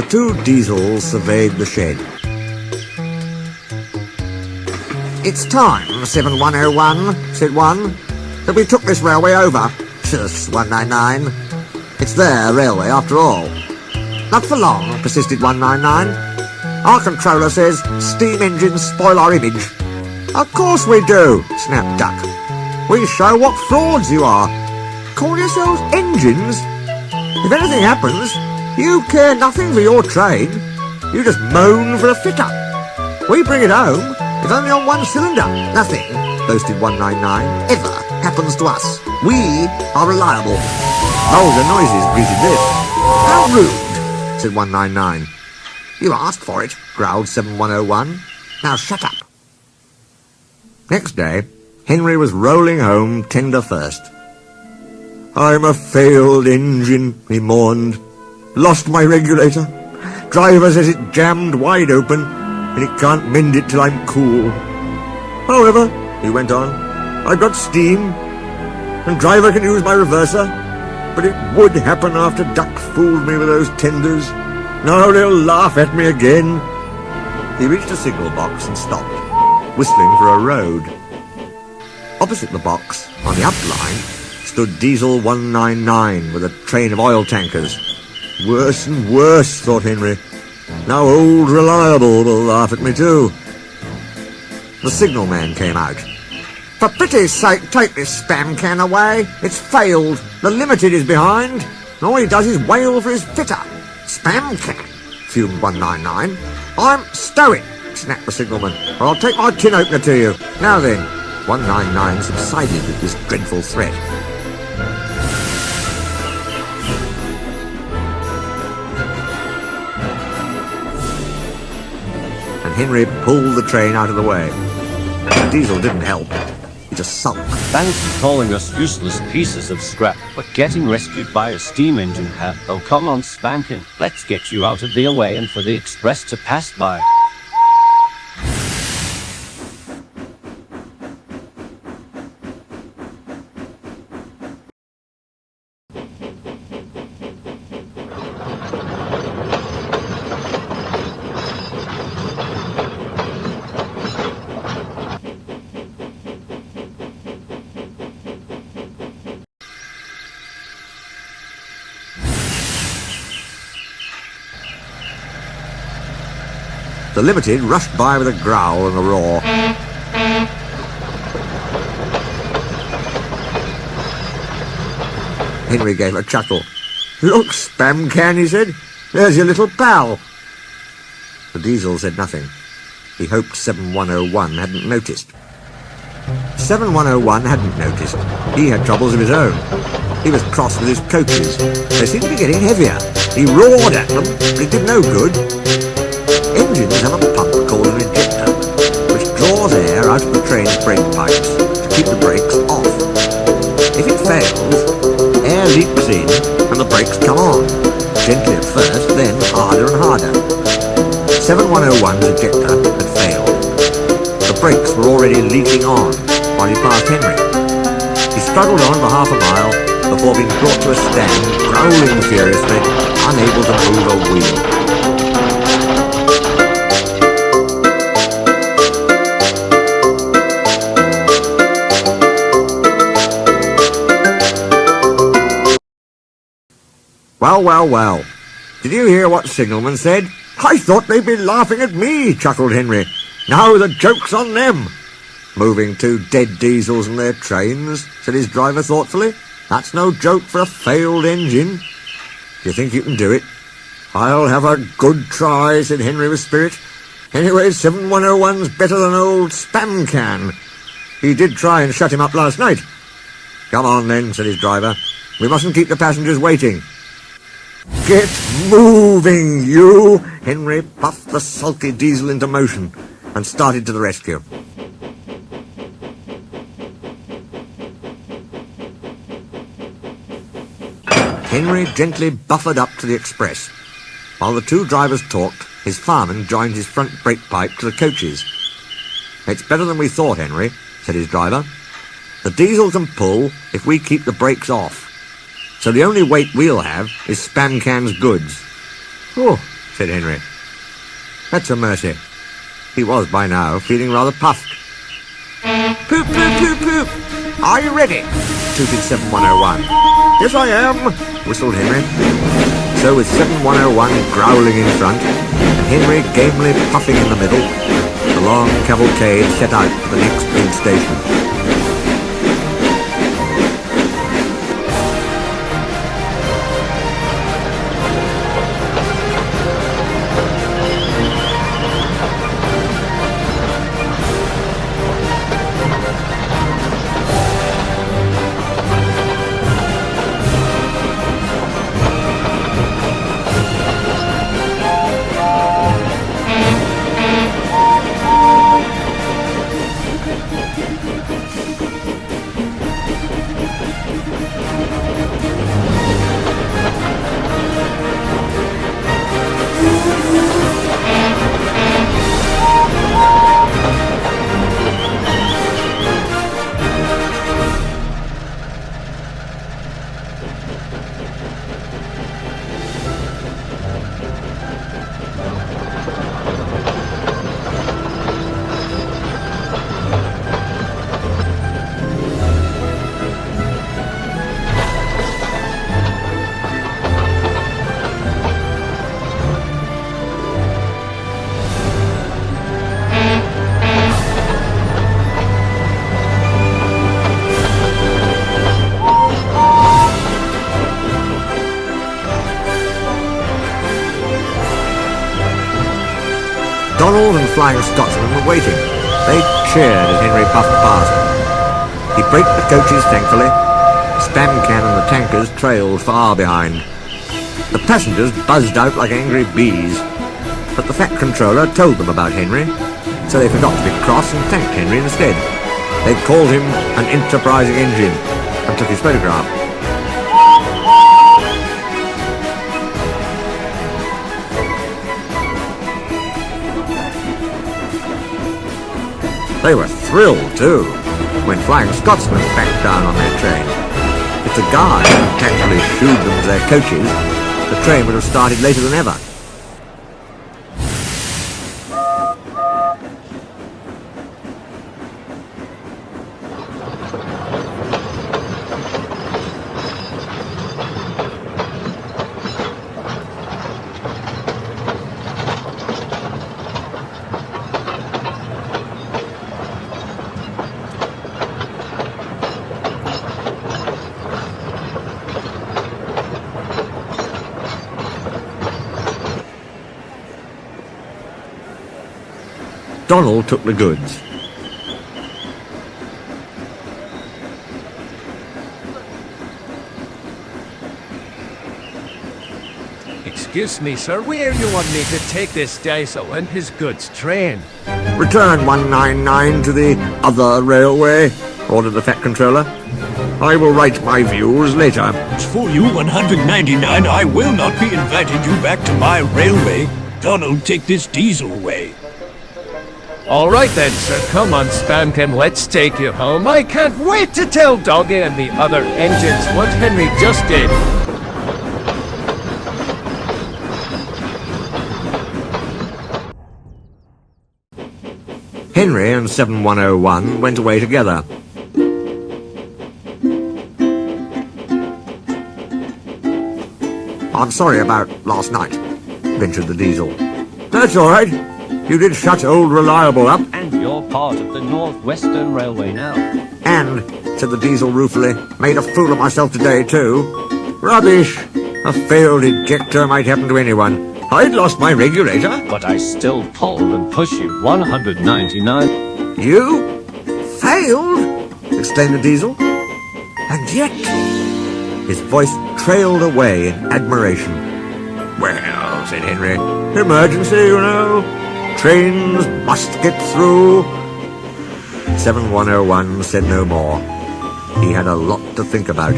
The two diesels surveyed the shed. "It's time, 7101, said one, that we took this railway over." "Shush, 199. It's their railway after all." "Not for long," persisted 199. "Our controller says steam engines spoil our image." "Of course we do," snapped Duck. "We show what frauds you are. Call yourselves engines? If anything happens, you care nothing for your train. You just moan for a fitter. We bring it home, if only on one cylinder. Nothing," boasted 199, "ever happens to us. We are reliable." Vulgar noises greeted this. "How rude," said 199. "You asked for it," growled 7101. "Now shut up." Next day, Henry was rolling home tender first. "I'm a failed engine," he mourned. "Lost my regulator. Driver says it jammed wide open, and he can't mend it till I'm cool. However," he went on, "I've got steam, and driver can use my reverser, but it would happen after Duck fooled me with those tenders. Now they'll laugh at me again." He reached a signal box and stopped, whistling for a road. Opposite the box, on the up line, stood Diesel 199 with a train of oil tankers. Worse and worse, thought Henry. Now old Reliable will laugh at me too. The signalman came out. "For pity's sake, take this spam can away. It's failed. The Limited is behind. And all he does is wail for his fitter." "Spam can," fumed 199. "I'm stow it," snapped the signalman, "or I'll take my tin opener to you. Now then." 199 subsided at this dreadful threat. And Henry pulled the train out of the way. The diesel didn't help. He just sulked. "Thanks for calling us useless pieces of scrap, but getting rescued by a steam engine hat. Oh, come on, Spankin. Let's get you out of the way and for the express to pass by." The Limited rushed by with a growl and a roar. Henry gave a chuckle. "Look, spam can," he said. "There's your little pal." The diesel said nothing. He hoped 7101 hadn't noticed. 7101 hadn't noticed. He had troubles of his own. He was cross with his coaches. They seemed to be getting heavier. He roared at them, but it did no good. Engines have a pump called an ejector, which draws air out of the train's brake pipes to keep the brakes off. If it fails, air leaks in and the brakes come on, gently at first, then harder and harder. 7101's ejector had failed. The brakes were already leaking on while he passed Henry. He struggled on for half a mile before being brought to a stand, growling furiously, unable to move a wheel. "Well, well, well. Did you hear what Signalman said? I thought they'd be laughing at me," chuckled Henry. "Now the joke's on them." "Moving two dead diesels and their trains," said his driver thoughtfully. "That's no joke for a failed engine. Do you think you can do it?" "I'll have a good try," said Henry with spirit. "Anyway, 7101's better than old Spam Can. He did try and shut him up last night." "Come on then," said his driver. "We mustn't keep the passengers waiting." "Get moving, you!" Henry puffed the sulky diesel into motion and started to the rescue. Henry gently buffered up to the express. While the two drivers talked, his fireman joined his front brake pipe to the coaches. "It's better than we thought, Henry," said his driver. "The diesel can pull if we keep the brakes off. So the only weight we'll have is Spam Can's goods." "Oh," said Henry. That's a mercy. He was, by now, feeling rather puffed. Poop, poop, poop, poop! Are you ready? Tooted 7101. Yes, I am, whistled Henry. So with 7101 growling in front, and Henry gamely puffing in the middle, the long cavalcade set out for the next big station. Donald and Flying Scotsman were waiting. They cheered as Henry puffed past. He braked the coaches thankfully. The Spam Can and the tankers trailed far behind. The passengers buzzed out like angry bees. But the Fat Controller told them about Henry, so they forgot to be cross and thanked Henry instead. They called him an enterprising engine and took his photograph. They were thrilled, too, when Flying Scotsman backed down on their train. If the guard hadn't tactfully shooed them to their coaches, the train would have started later than ever. Donald took the goods. Excuse me, sir, where you want me to take this Diesel and his goods train? Return 199 to the other railway, ordered the Fat Controller. I will write my views later. As for you, 199, I will not be inviting you back to my railway. Donald, take this diesel away. All right then, sir, come on, Spamkin, let's take you home. I can't wait to tell Doggy and the other engines what Henry just did. Henry and 7101 went away together. I'm sorry about last night, ventured the Diesel. That's all right. You did shut old Reliable up. And you're part of the Northwestern Railway now. And, said the Diesel ruefully, made a fool of myself today, too. Rubbish. A failed ejector might happen to anyone. I'd lost my regulator. But I still pull and push you 199. You? Failed? Exclaimed the Diesel. And yet... His voice trailed away in admiration. Well, said Henry, emergency, you know. Trains must get through. 7101 said no more. He had a lot to think about.